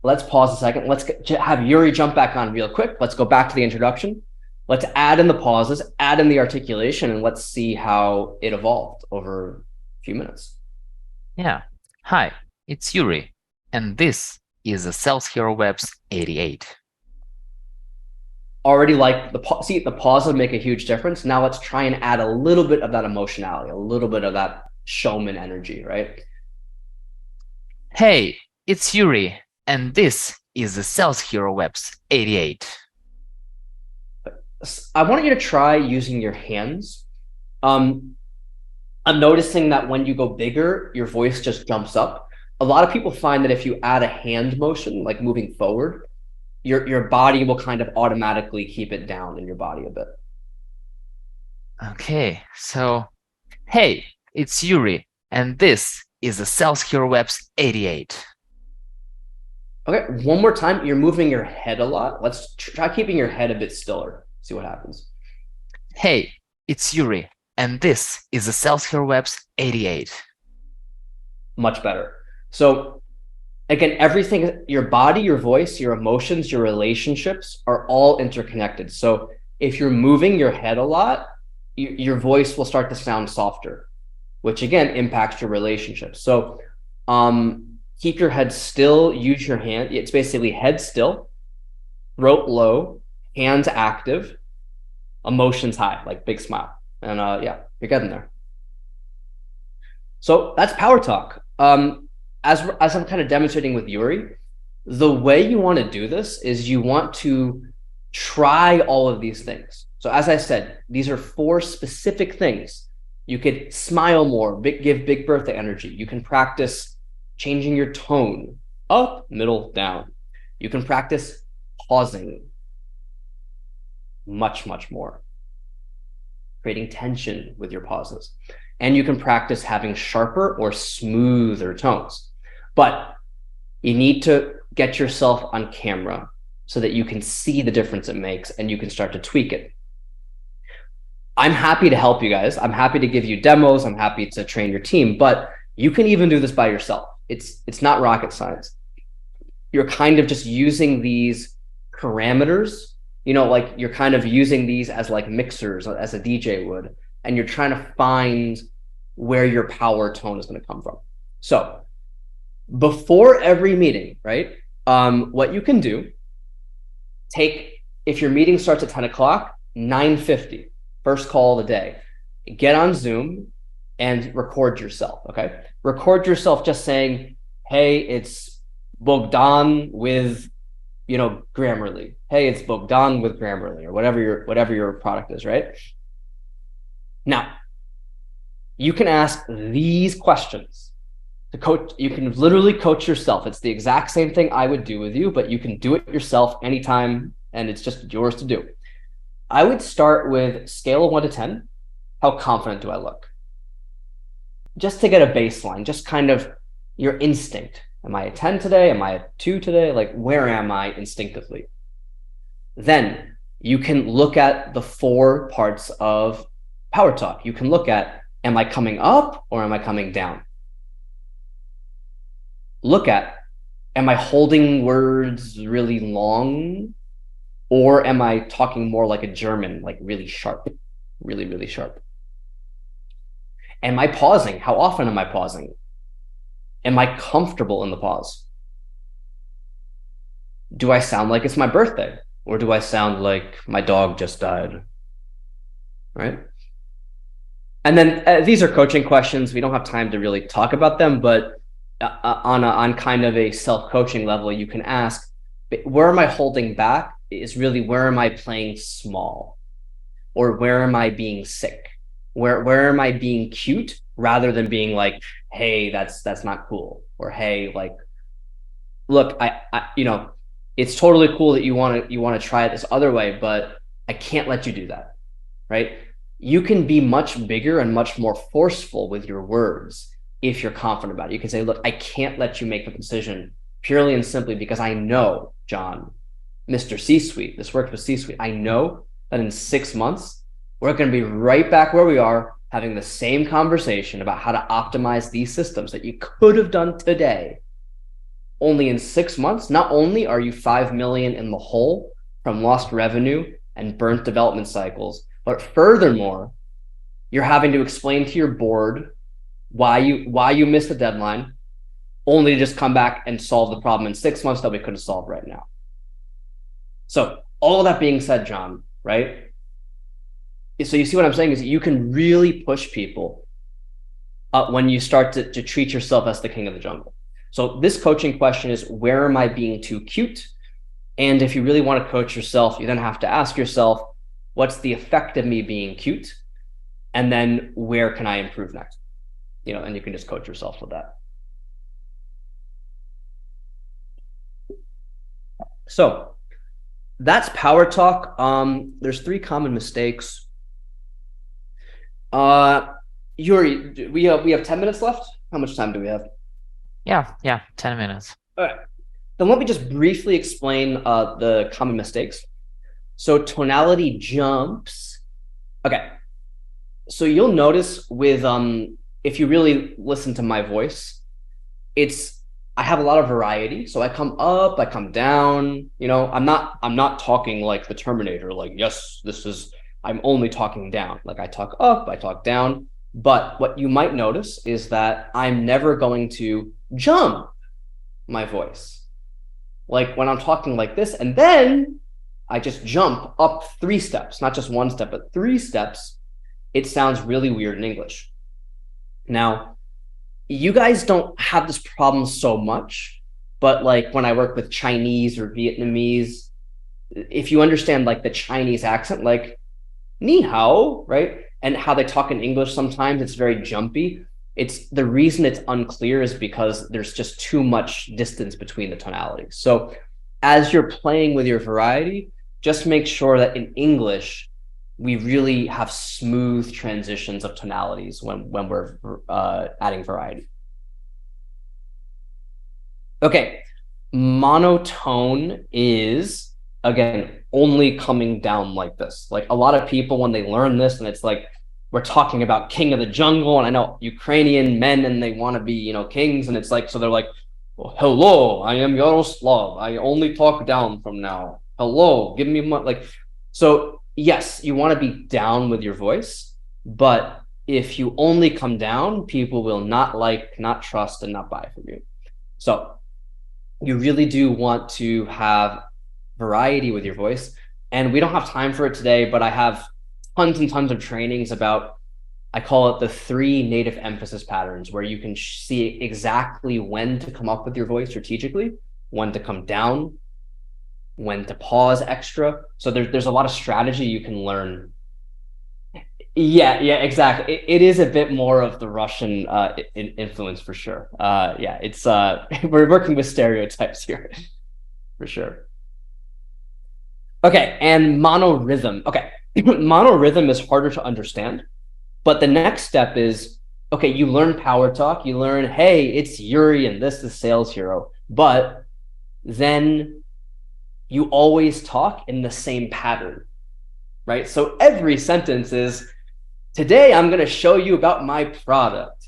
let's pause a second. Let's have Yuri jump back on real quick. Let's go back to the introduction. Let's add in the pauses, add in the articulation, and let's see how it evolved over a few minutes. Yeah. Hi, it's Yuri, and this is the SalesHero Webs 88. Already like the pause would make a huge difference. Now let's try and add a little bit of that emotionality, a little bit of that showman energy, right? Hey, it's Yuri, and this is the SalesHero Webs 88. I want you to try using your hands. I'm noticing that when you go bigger, your voice just jumps up. A lot of people find that if you add a hand motion, like moving forward, your body will kind of automatically keep it down in your body a bit. Okay, so hey, it's Yuri, and this is the SalesHero Webs 88. Okay, one more time. You're moving your head a lot. Let's try keeping your head a bit stiller. See what happens. Hey, it's Yuri, and this is the SalesHero Webs 88. Much better. So again, everything, your body, your voice, your emotions, your relationships are all interconnected. So if you're moving your head a lot, your voice will start to sound softer, which again impacts your relationships. So keep your head still, use your hand. It's basically head still, throat low, hands active, emotions high, like big smile. And yeah, you're getting there. So that's power talk. As I'm kind of demonstrating with Yuri, the way you want to do this is you want to try all of these things. So as I said, these are 4 specific things. You could smile more, give big birthday energy. You can practice changing your tone, up, middle, down. You can practice pausing much, much more, creating tension with your pauses. And you can practice having sharper or smoother tones. But you need to get yourself on camera so that you can see the difference it makes and you can start to tweak it. I'm happy to help you guys. I'm happy to give you demos. I'm happy to train your team, but you can even do this by yourself. It's not rocket science. You're kind of just using these parameters, like you're kind of using these as like mixers, as a DJ would, and you're trying to find where your power tone is going to come from. So before every meeting, right, what you can do, if your meeting starts at 10 o'clock, 9:50, first call of the day, get on Zoom and record yourself, okay? Record yourself just saying, hey, it's Bogdan with, Grammarly. Hey, it's Bogdan with Grammarly, or whatever your product is, right? Now, you can ask these questions to coach. You can literally coach yourself. It's the exact same thing I would do with you, but you can do it yourself anytime, and it's just yours to do. I would start with scale of 1 to 10. How confident do I look? Just to get a baseline, just kind of your instinct. Am I a 10 today? Am I a 2 today? Like, where am I instinctively? Then you can look at the 4 parts of power talk. You can look at, am I coming up or am I coming down? Look at, am I holding words really long, or am I talking more like a German, like really sharp, really, really sharp? Am I pausing? How often am I pausing? Am I comfortable in the pause? Do I sound like it's my birthday? Or do I sound like my dog just died? Right? And then these are coaching questions. We don't have time to really talk about them, but on kind of a self-coaching level, you can ask, where am I holding back? Is really, where am I playing small? Or where am I being sick? Where am I being cute rather than being like, hey, that's not cool, or hey, like, look, I it's totally cool that you want to try it this other way, but I can't let you do that, right? You can be much bigger and much more forceful with your words if you're confident about it. You can say, look, I can't let you make the decision purely and simply because I know, John, Mr. C-suite, this works with C-suite, I know that in 6 months, we're going to be right back where we are, having the same conversation about how to optimize these systems that you could have done today. Only in 6 months, not only are you 5 million in the hole from lost revenue and burnt development cycles, but furthermore, you're having to explain to your board why you missed the deadline, only to just come back and solve the problem in 6 months that we couldn't solve right now. So all of that being said, John, right? So you see what I'm saying is you can really push people when you start to treat yourself as the king of the jungle. So this coaching question is, where am I being too cute? And if you really want to coach yourself, you then have to ask yourself, what's the effect of me being cute? And then where can I improve next? And you can just coach yourself with that. So that's power talk. There's 3 common mistakes. Yuri, we have 10 minutes left. How much time do we have? Yeah, 10 minutes. All right. Then let me just briefly explain the common mistakes. So tonality jumps. Okay. So you'll notice with if you really listen to my voice, I have a lot of variety. So I come up, I come down. I'm not talking like the Terminator, like, yes, I'm only talking down. Like I talk up, I talk down. But what you might notice is that I'm never going to jump my voice. Like when I'm talking like this, and then I just jump up 3 steps, not just 1 step, but 3 steps. It sounds really weird in English. Now, you guys don't have this problem so much, but like when I work with Chinese or Vietnamese, if you understand like the Chinese accent, like ni hao, right? And how they talk in English sometimes, it's very jumpy. It's the reason it's unclear is because there's just too much distance between the tonalities. So as you're playing with your variety, just make sure that in English, we really have smooth transitions of tonalities when we're adding variety. Okay, monotone is, again, only coming down like this. Like a lot of people, when they learn this, and it's like, we're talking about king of the jungle, and I know Ukrainian men, and they want to be, kings, and it's like, so they're like, well, hello, I am Yaroslav. I only talk down from now. Hello, give me like, so yes, you want to be down with your voice, but if you only come down, people will not like, not trust, and not buy from you. So you really do want to have variety with your voice. And we don't have time for it today, but I have tons and tons of trainings about, I call it the 3 native emphasis patterns, where you can see exactly when to come up with your voice strategically, when to come down, when to pause extra. So there's a lot of strategy you can learn. Yeah, exactly. It is a bit more of the Russian influence for sure. Yeah, it's we're working with stereotypes here for sure. Okay, and monorhythm. Okay, monorhythm is harder to understand, but the next step is, okay, you learn power talk, you learn, hey, it's Yuri and this is SalesHero, but then you always talk in the same pattern, right? So every sentence is, today I'm going to show you about my product.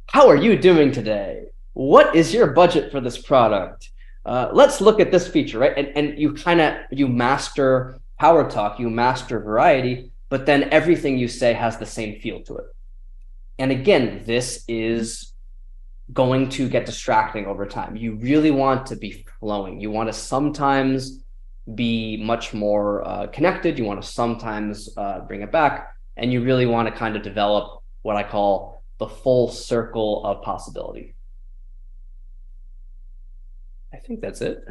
How are you doing today? What is your budget for this product? Let's look at this feature, right? And you master power talk, you master variety, but then everything you say has the same feel to it. And again, this is going to get distracting over time. You really want to be flowing. You want to sometimes be much more connected. You want to sometimes bring it back. And you really want to kind of develop what I call the full circle of possibility. I think that's it.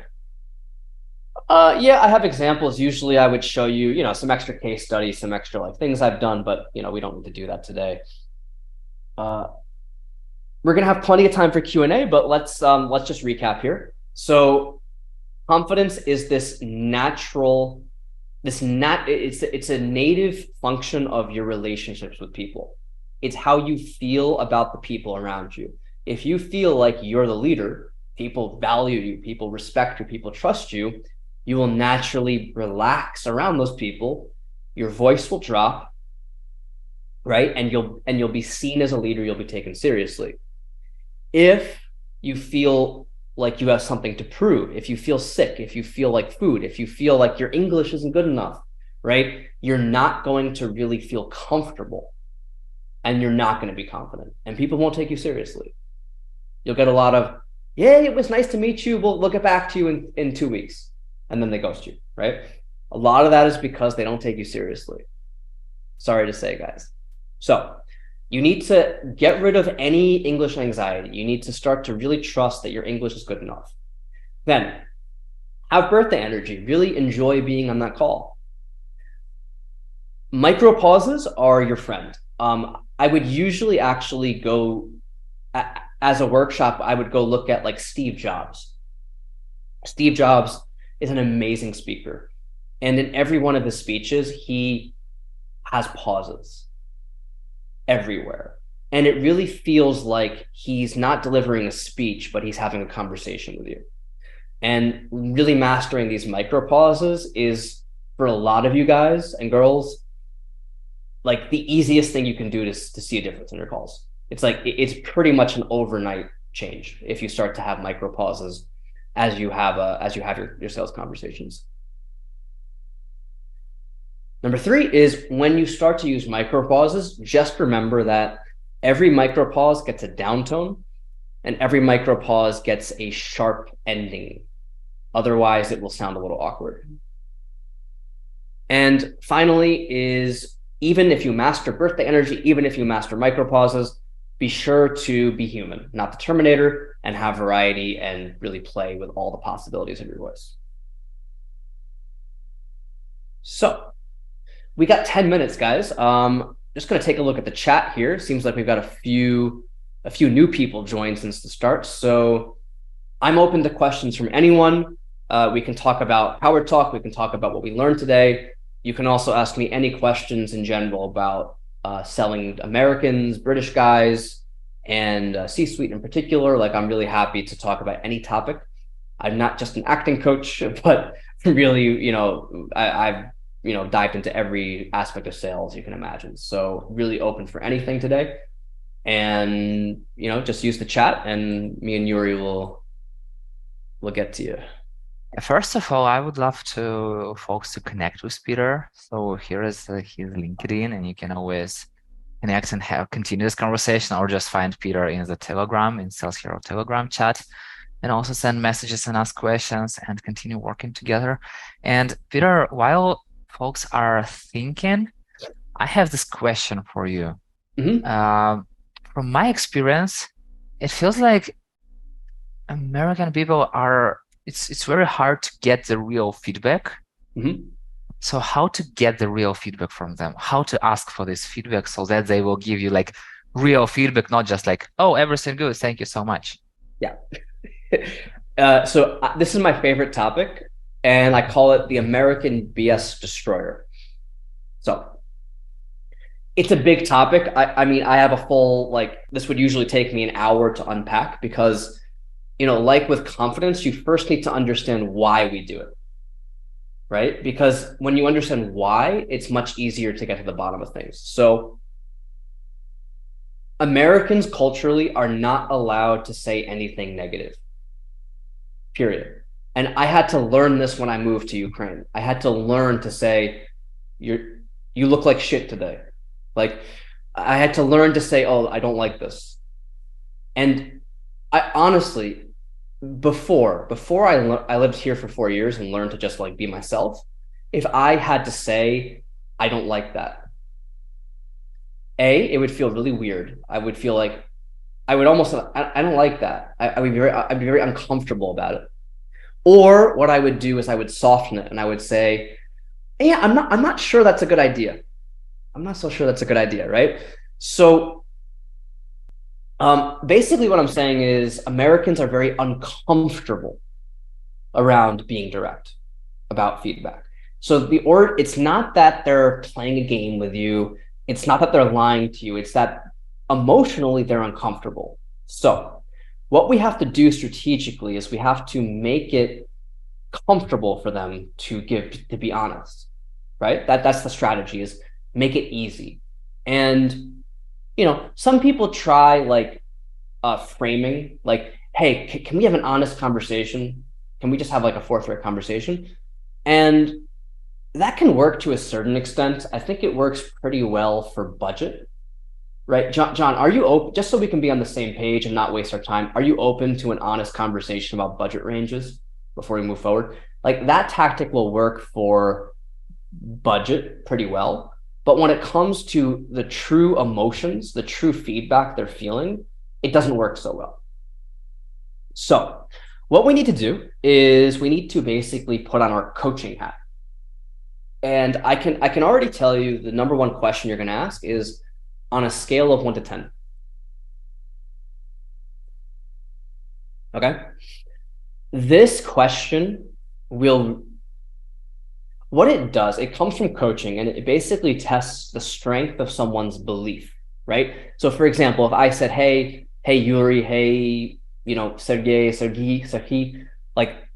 Yeah, I have examples. Usually I would show you, some extra case studies, some extra like things I've done, but we don't need to do that today. We're going to have plenty of time for Q&A, but let's just recap here. So confidence is this natural, it's a native function of your relationships with people. It's how you feel about the people around you. If you feel like you're the leader, people value you, people respect you, people trust you, you will naturally relax around those people. Your voice will drop, right? And you'll be seen as a leader, you'll be taken seriously. If you feel like you have something to prove, if you feel sick, if you feel like food, if you feel like your English isn't good enough, right? You're not going to really feel comfortable. and you're not going to be confident, and people won't take you seriously. You'll get a lot of, yeah, it was nice to meet you. We'll get back to you in 2 weeks. And then they ghost you, right? A lot of that is because they don't take you seriously. Sorry to say, guys. So you need to get rid of any English anxiety. You need to start to really trust that your English is good enough. Then have birthday energy. Really enjoy being on that call. Micropauses are your friend. I would usually actually go, as a workshop, I would go look at like Steve Jobs. Steve Jobs is an amazing speaker. And in every one of his speeches, he has pauses everywhere. And it really feels like he's not delivering a speech, but he's having a conversation with you. And really mastering these micropauses is, for a lot of you guys and girls, like the easiest thing you can do to see a difference in your calls. It's like, it's pretty much an overnight change if you start to have micropauses as you have your sales conversations. Number 3 is, when you start to use micropauses, just remember that every micropause gets a downtone and every micropause gets a sharp ending. Otherwise, it will sound a little awkward. And finally is, even if you master birthday energy, even if you master micropauses, be sure to be human, not the Terminator, and have variety and really play with all the possibilities of your voice. So we got 10 minutes, guys. Just going to take a look at the chat here. Seems like we've got a few new people joined since the start. So I'm open to questions from anyone. We can talk about Power Talk. We can talk about what we learned today. You can also ask me any questions in general about selling Americans, British guys, and C-suite in particular. Like, I'm really happy to talk about any topic. I'm not just an acting coach, but really, I've dived into every aspect of sales you can imagine. So really open for anything today. And, just use the chat and me and Yuri will get to you. First of all, I would love to folks to connect with Peter. So here is his LinkedIn, and you can always connect and continue this conversation, or just find Peter in the Telegram, in SalesHero Telegram chat, and also send messages and ask questions and continue working together. And Peter, while folks are thinking, I have this question for you. Mm-hmm. From my experience, it feels like American people are, it's very hard to get the real feedback. Mm-hmm. So how to get the real feedback from them? How to ask for this feedback so that they will give you like real feedback, not just like, oh, everything good, thank you so much. Yeah. So this is my favorite topic, and I call it the American BS destroyer. So it's a big topic. I mean, I have a full, this would usually take me an hour to unpack, because, like with confidence, you first need to understand why we do it, right? Because when you understand why, it's much easier to get to the bottom of things. So Americans culturally are not allowed to say anything negative, period. And I had to learn this when I moved to Ukraine. I had to learn to say, you look like shit today. Like, I had to learn to say, oh, I don't like this. And I honestly, before I lived here for 4 years and learned to just be myself, if I had to say, I don't like that, it would feel really weird. I would feel like I would almost, I don't like that. I'd be very uncomfortable about it. Or what I would do is I would soften it and I would say, yeah, I'm not sure that's a good idea. I'm not so sure that's a good idea, right? So basically what I'm saying is Americans are very uncomfortable around being direct about feedback. So it's not that they're playing a game with you. It's not that they're lying to you. It's that emotionally they're uncomfortable. So what we have to do strategically is we have to make it comfortable for them to be honest, right? That's the strategy, is make it easy. And some people try framing, hey, can we have an honest conversation? Can we just have a forthright conversation? And that can work to a certain extent. I think it works pretty well for budget, right? John, are you open, just so we can be on the same page and not waste our time, are you open to an honest conversation about budget ranges before we move forward? Like that tactic will work for budget pretty well. But when it comes to the true emotions, the true feedback they're feeling, it doesn't work so well. So what we need to do is we need to basically put on our coaching hat. And I can already tell you the number one question you're going to ask is on a scale of 1 to 10. Okay. This question will, what it does, it comes from coaching and it basically tests the strength of someone's belief, right? So for example, if I said, hey Yuri, hey, Sergey, like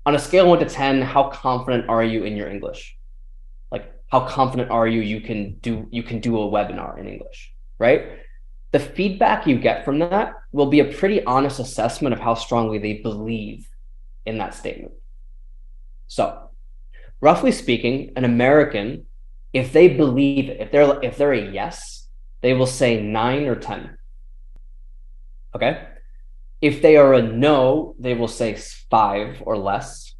on a scale of 1 to 10, how confident are you in your English? Like how confident are you you can do a webinar in English, right? The feedback you get from that will be a pretty honest assessment of how strongly they believe in that statement. So roughly speaking, an American, if they believe it, if they're a yes, they will say 9 or 10. Okay. If they are a no, they will say 5 or less.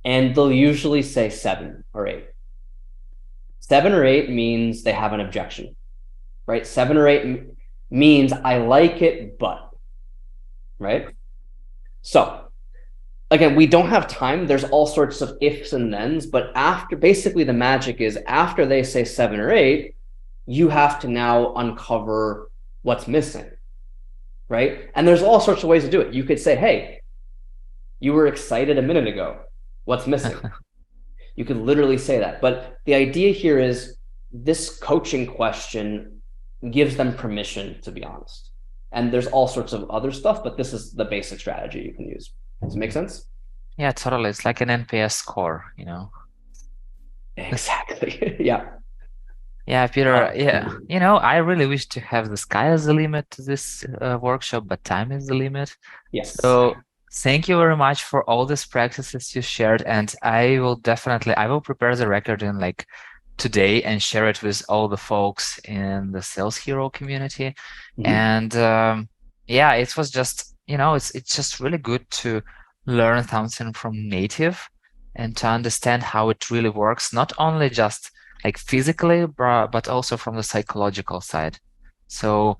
And they'll usually say 7 or 8. 7 or 8 means they have an objection, right? 7 or 8 means I like it, but, right? So again, we don't have time. There's all sorts of ifs and thens, but basically the magic is after they say 7 or 8, you have to now uncover what's missing, right? And there's all sorts of ways to do it. You could say, hey, you were excited a minute ago. What's missing? You could literally say that. But the idea here is this coaching question gives them permission to be honest. And there's all sorts of other stuff, but this is the basic strategy you can use. Does it make sense? Yeah, totally. It's like an NPS score, Exactly. Yeah. Yeah, Peter. Yeah, I really wish to have the sky as the limit to this workshop, but time is the limit. Yes. So thank you very much for all these practices you shared, and I will prepare the record in like today and share it with all the folks in the SalesHero community. And yeah, it was just, it's just really good to learn something from native and to understand how it really works, not only just like physically, but also from the psychological side. So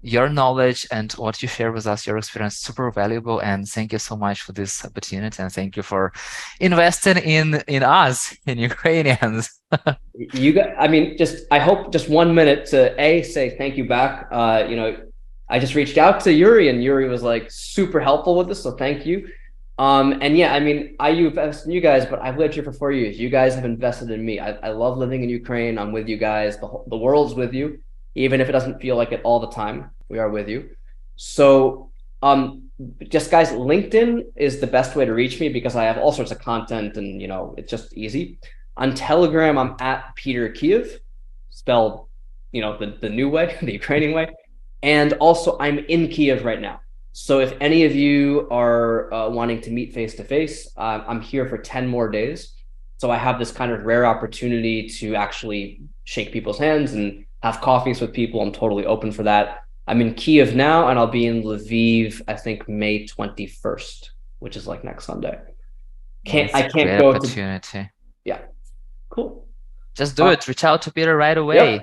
your knowledge and what you share with us, your experience, super valuable. And thank you so much for this opportunity. And thank you for investing in us, in Ukrainians. You got, I hope just 1 minute to say thank you back. I just reached out to Yuri and Yuri was like super helpful with this. So thank you. And yeah, IU invested in you guys, but I've lived here for 4 years. You guys have invested in me. I love living in Ukraine. I'm with you guys. The world's with you. Even if it doesn't feel like it all the time, we are with you. So just guys, LinkedIn is the best way to reach me because I have all sorts of content and, it's just easy. On Telegram, I'm at Peter Kiev, spelled, the new way, the Ukrainian way. And also I'm in Kiev right now. So if any of you are wanting to meet face-to-face, I'm here for 10 more days. So I have this kind of rare opportunity to actually shake people's hands and have coffees with people. I'm totally open for that. I'm in Kiev now, and I'll be in Lviv, I think May 21st, which is like next Sunday. I can't go opportunity. Yeah. Cool. Just do it. Reach out to Peter right away. Yep.